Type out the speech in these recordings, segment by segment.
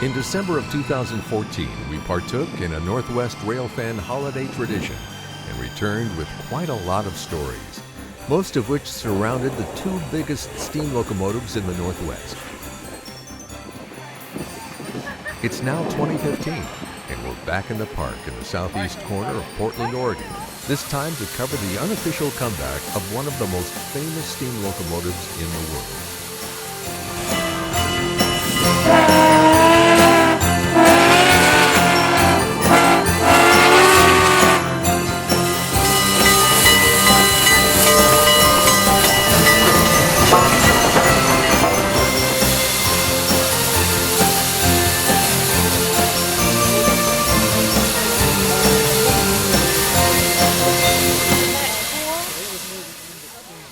In December of 2014, we partook in a Northwest Railfan holiday tradition and returned with quite a lot of stories, most of which surrounded the two biggest steam locomotives in the Northwest. It's now 2015, and we're back in the park in the southeast corner of Portland, Oregon, this time to cover the unofficial comeback of one of the most famous steam locomotives in the world.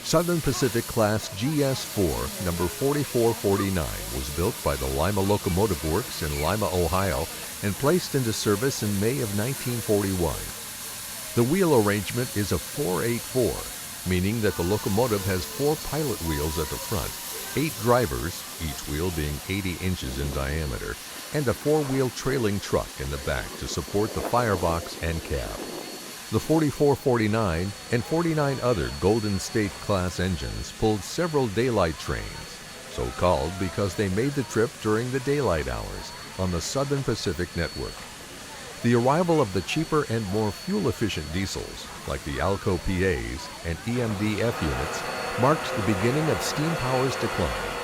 Southern Pacific Class GS4 number 4449 was built by the Lima Locomotive Works in Lima, Ohio, and placed into service in May of 1941. The wheel arrangement is a 484, meaning that the locomotive has 4 pilot wheels at the front, 8 drivers, each wheel being 80 inches in diameter, and a 4-wheel trailing truck in the back to support the firebox and cab. The 4449 and 49 other Golden State class engines pulled several daylight trains, so called because they made the trip during the daylight hours on the Southern Pacific network. The arrival of the cheaper and more fuel-efficient diesels, like the Alco PAs and EMD-F units, marked the beginning of steam power's decline.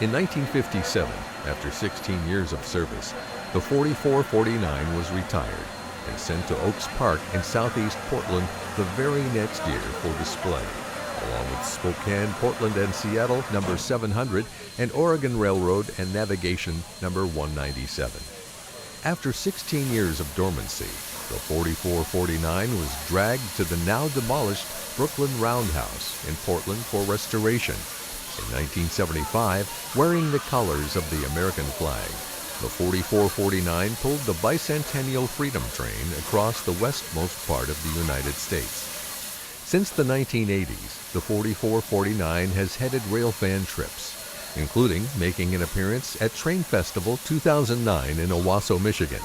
In 1957, after 16 years of service, the 4449 was retired and sent to Oaks Park in southeast Portland the very next year for display, along with Spokane, Portland, and Seattle number 700 and Oregon Railroad and Navigation number 197. After 16 years of dormancy, the 4449 was dragged to the now demolished Brooklyn Roundhouse in Portland for restoration. In 1975, wearing the colors of the American flag, the 4449 pulled the bicentennial Freedom Train across the westmost part of the United States. Since the 1980s, the 4449 has headed railfan trips, including making an appearance at Train Festival 2009 in Owasso, Michigan.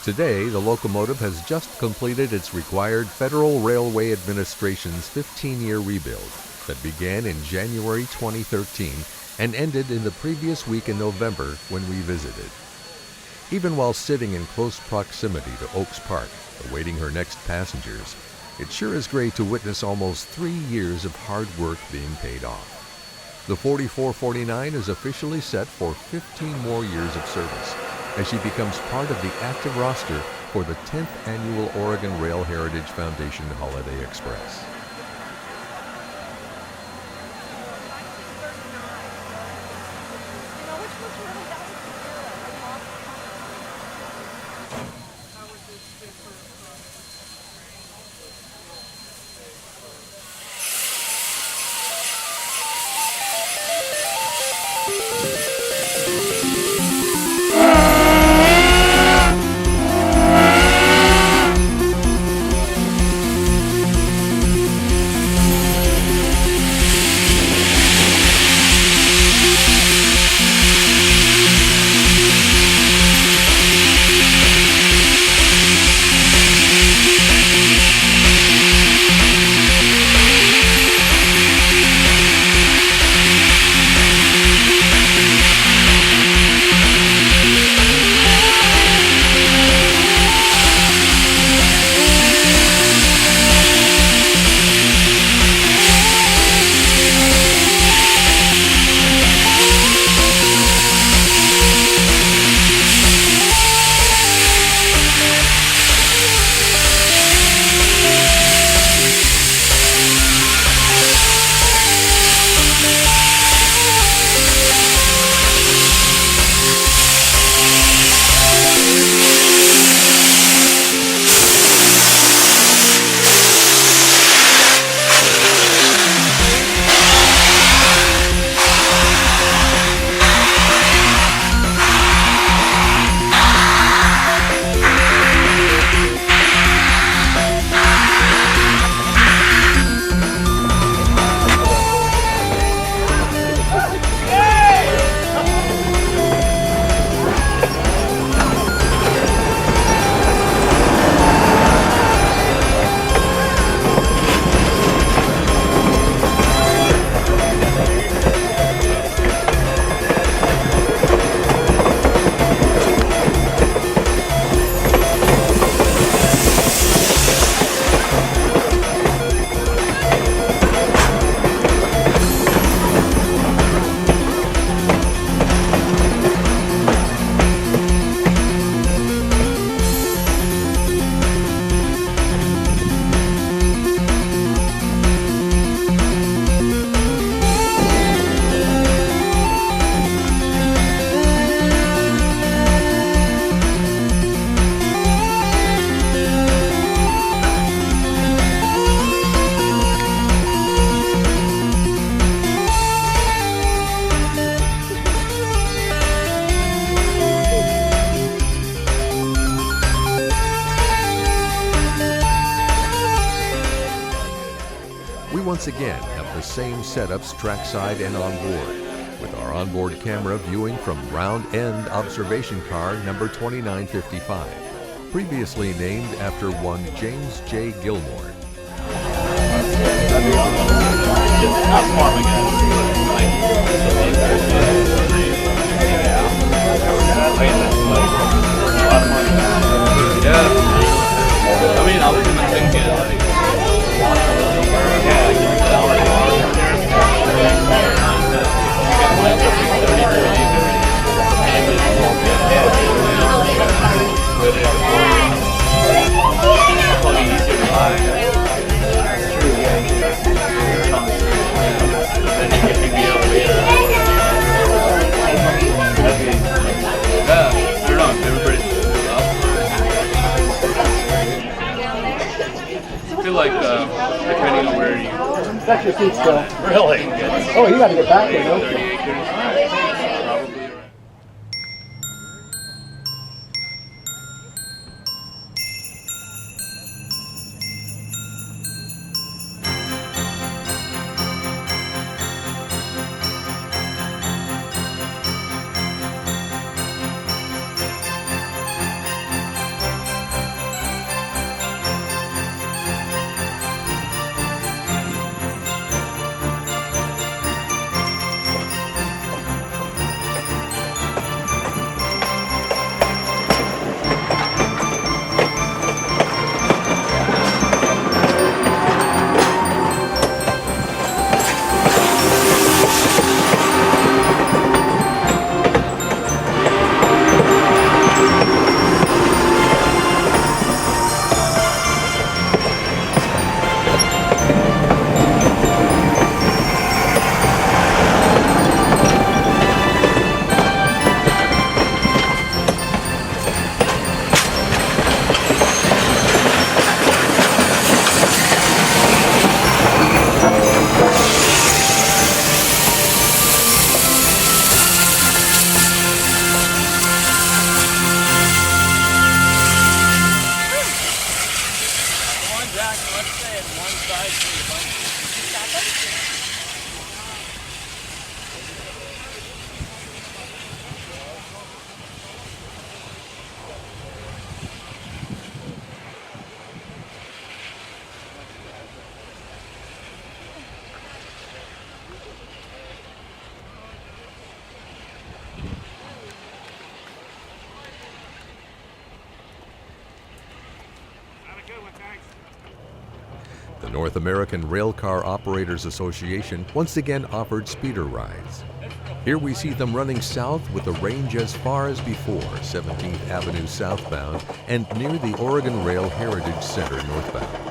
Today, the locomotive has just completed its required Federal Railway Administration's 15-year rebuild that began in January 2013 and ended in the previous week in November when we visited. Even while sitting in close proximity to Oaks Park, awaiting her next passengers, it sure is great to witness almost 3 years of hard work being paid off. The 4449 is officially set for 15 more years of service, as she becomes part of the active roster for the 10th Annual Oregon Rail Heritage Foundation Holiday Express. once again have the same setups trackside and on board, with our onboard camera viewing from round end observation car number 2955, previously named after one James J. Gilmore. I mean, I was even thinking, like, I feel like, depending on where you... That's your seat still. Really? Oh, you got to get back there, don't 30 you? acres, probably right. The North American Railcar Operators Association once again offered speeder rides. Here we see them running south with a range as far as before 17th Avenue southbound and near the Oregon Rail Heritage Center northbound.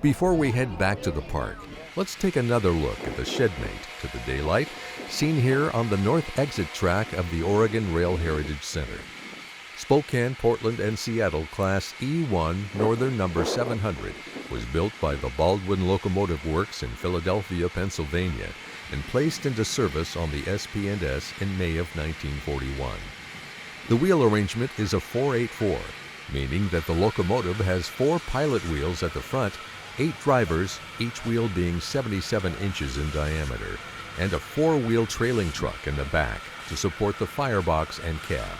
Before we head back to the park, let's take another look at the shedmate to the daylight, seen here on the north exit track of the Oregon Rail Heritage Center. Spokane, Portland, and Seattle Class E1 Northern number 700 was built by the Baldwin Locomotive Works in Philadelphia, Pennsylvania, and placed into service on the SP&S in May of 1941. The wheel arrangement is a 4-8-4, meaning that the locomotive has 4 pilot wheels at the front, 8 drivers, each wheel being 77 inches in diameter, and a 4-wheel trailing truck in the back to support the firebox and cab.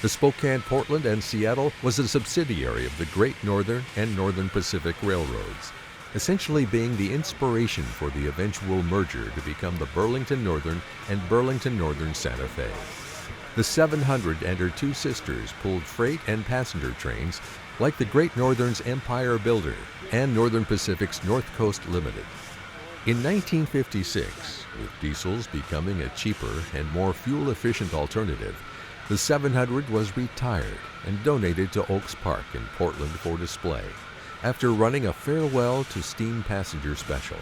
The Spokane, Portland, and Seattle was a subsidiary of the Great Northern and Northern Pacific Railroads, essentially being the inspiration for the eventual merger to become the Burlington Northern and Burlington Northern Santa Fe. The 700 and her 2 sisters pulled freight and passenger trains like the Great Northern's Empire Builder and Northern Pacific's North Coast Limited. In 1956, with diesels becoming a cheaper and more fuel-efficient alternative, the 700 was retired and donated to Oaks Park in Portland for display, after running a farewell to steam passenger special.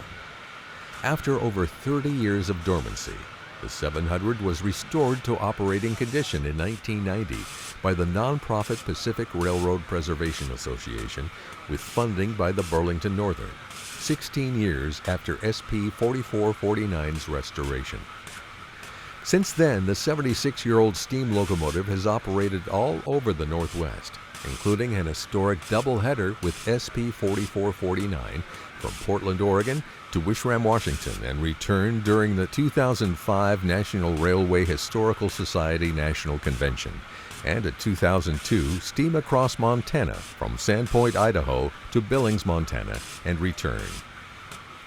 After over 30 years of dormancy, the 700 was restored to operating condition in 1990 by the nonprofit Pacific Railroad Preservation Association with funding by the Burlington Northern, 16 years after SP 4449's restoration. Since then, the 76-year-old steam locomotive has operated all over the Northwest, including an historic doubleheader with SP 4449 from Portland, Oregon to Wishram, Washington, and returned during the 2005 National Railway Historical Society National Convention, and a 2002 steam across Montana from Sandpoint, Idaho to Billings, Montana, and return.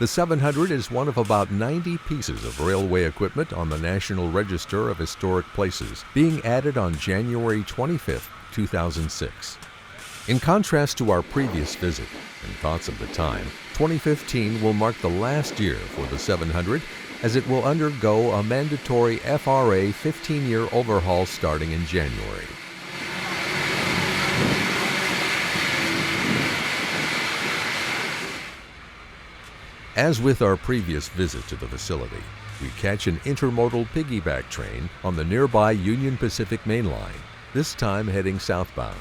The 700 is one of about 90 pieces of railway equipment on the National Register of Historic Places, being added on January 25, 2006. In contrast to our previous visit and thoughts of the time, 2015 will mark the last year for the 700, as it will undergo a mandatory FRA 15-year overhaul starting in January. As with our previous visit to the facility, we catch an intermodal piggyback train on the nearby Union Pacific Main Line, this time heading southbound.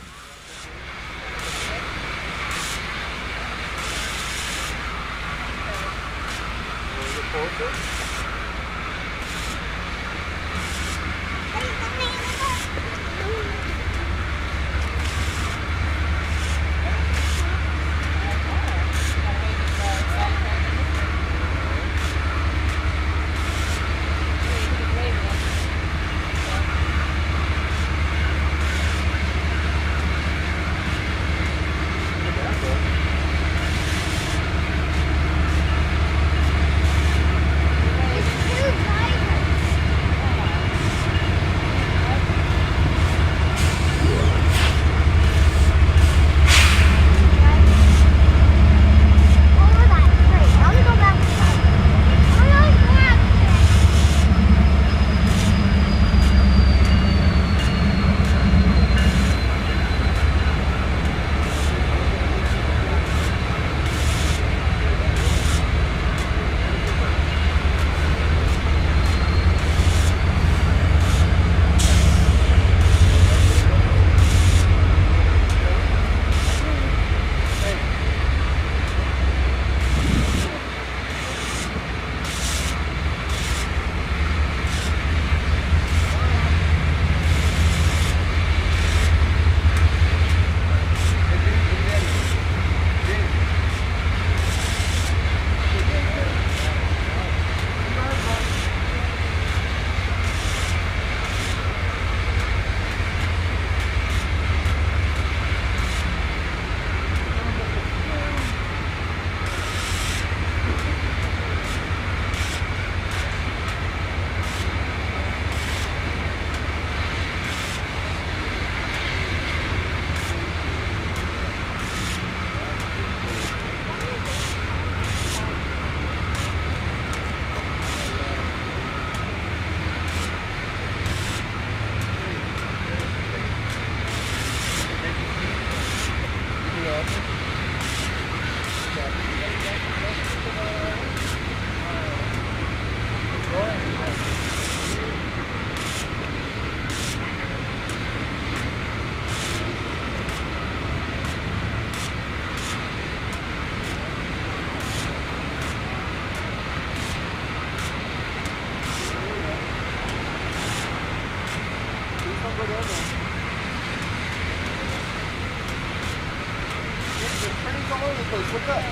What's up?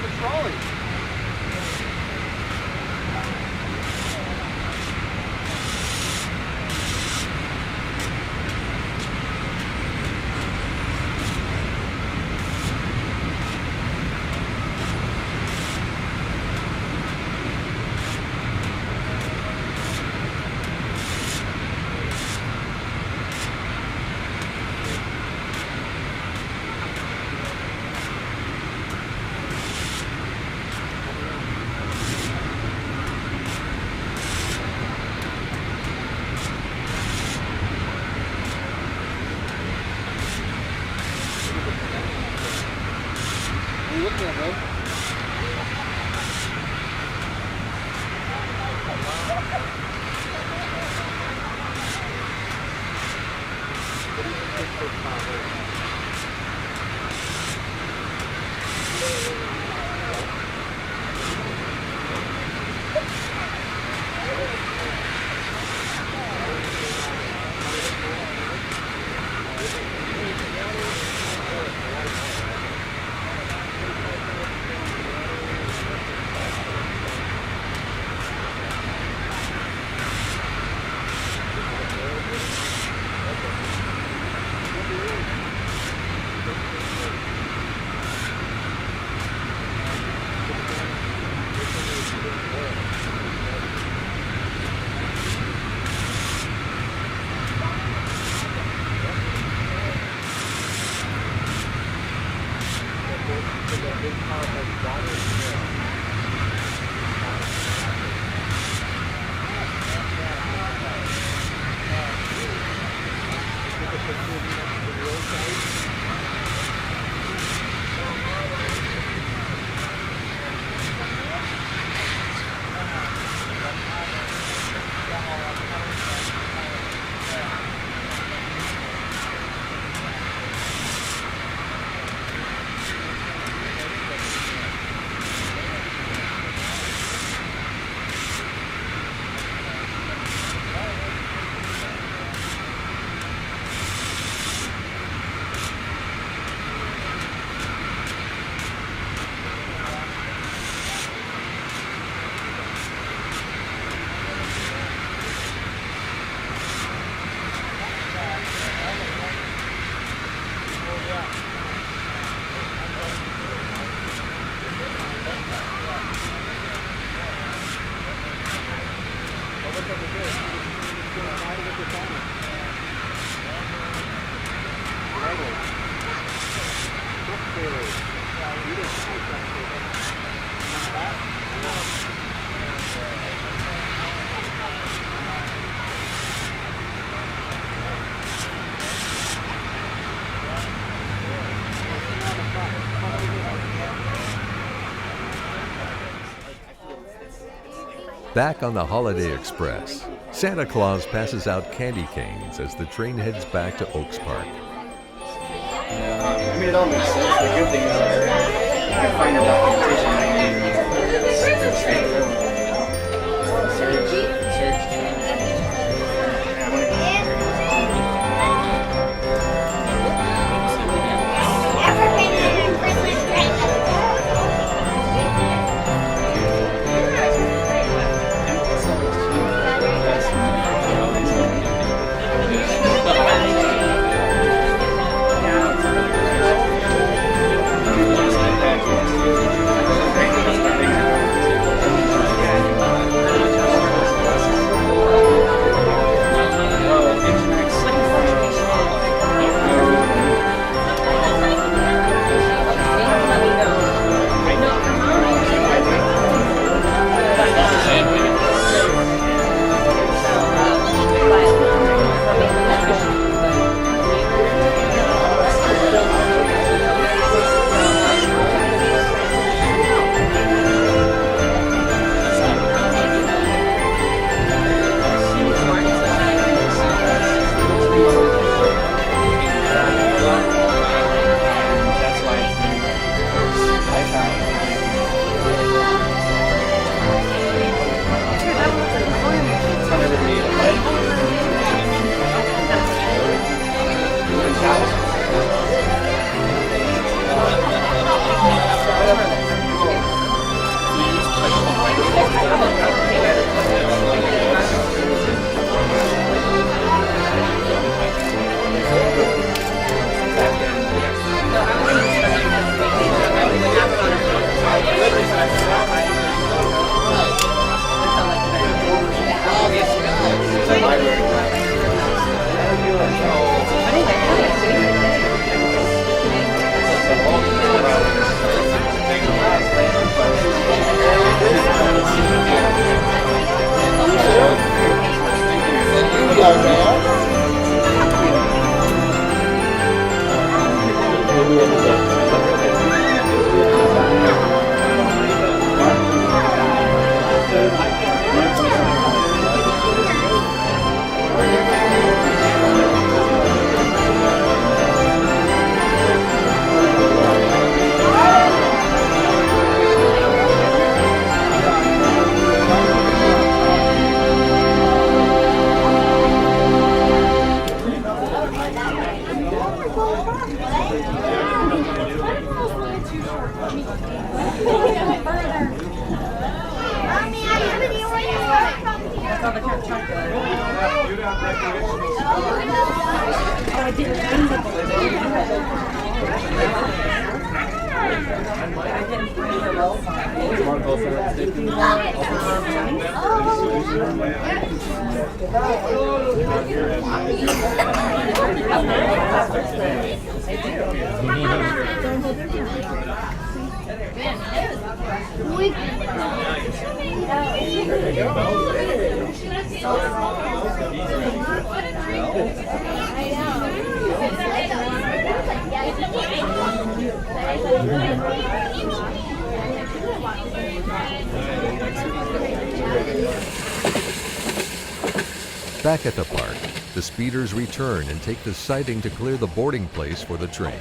The trolley. What are you looking at, bro? Back on the Holiday Express, Santa Claus passes out candy canes as the train heads back to Oaks Park. I mean, it all makes sense. The good thing is you can find the documentation. Back at the park, the speeders return and take the siding to clear the boarding place for the train.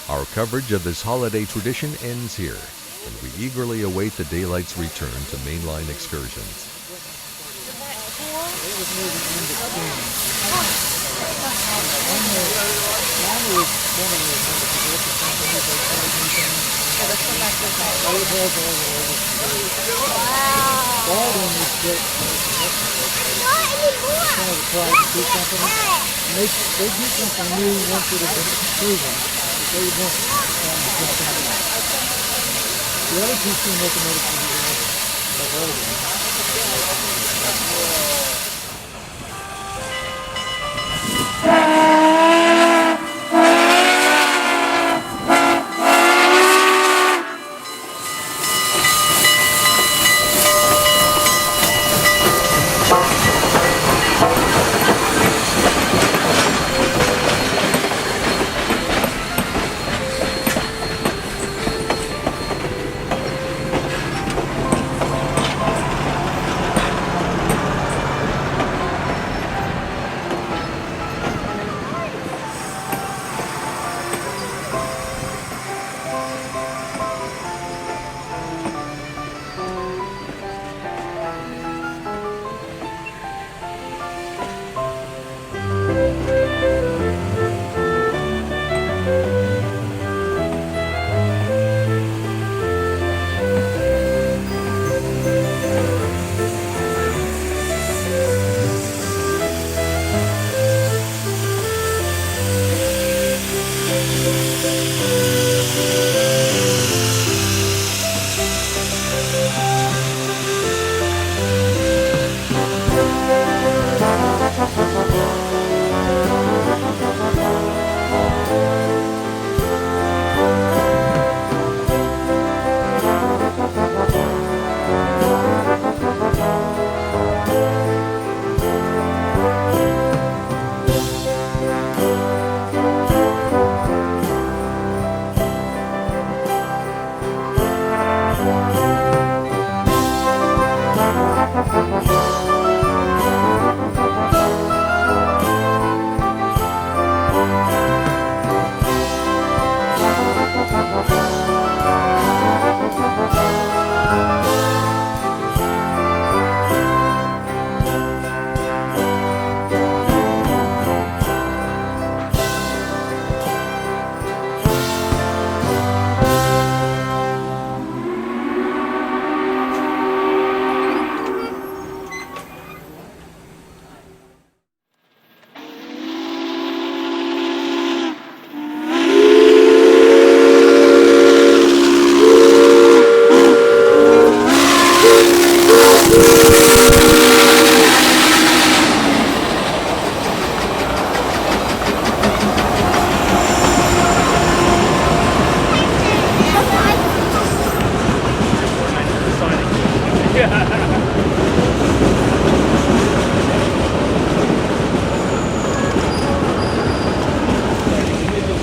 Our coverage of this holiday tradition ends here, and we eagerly await the daylight's return to mainline excursions. Not anymore. two companies. And they do something new once it has been proven. They won't jump into that. The other two steam locomotives will be like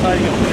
Fighting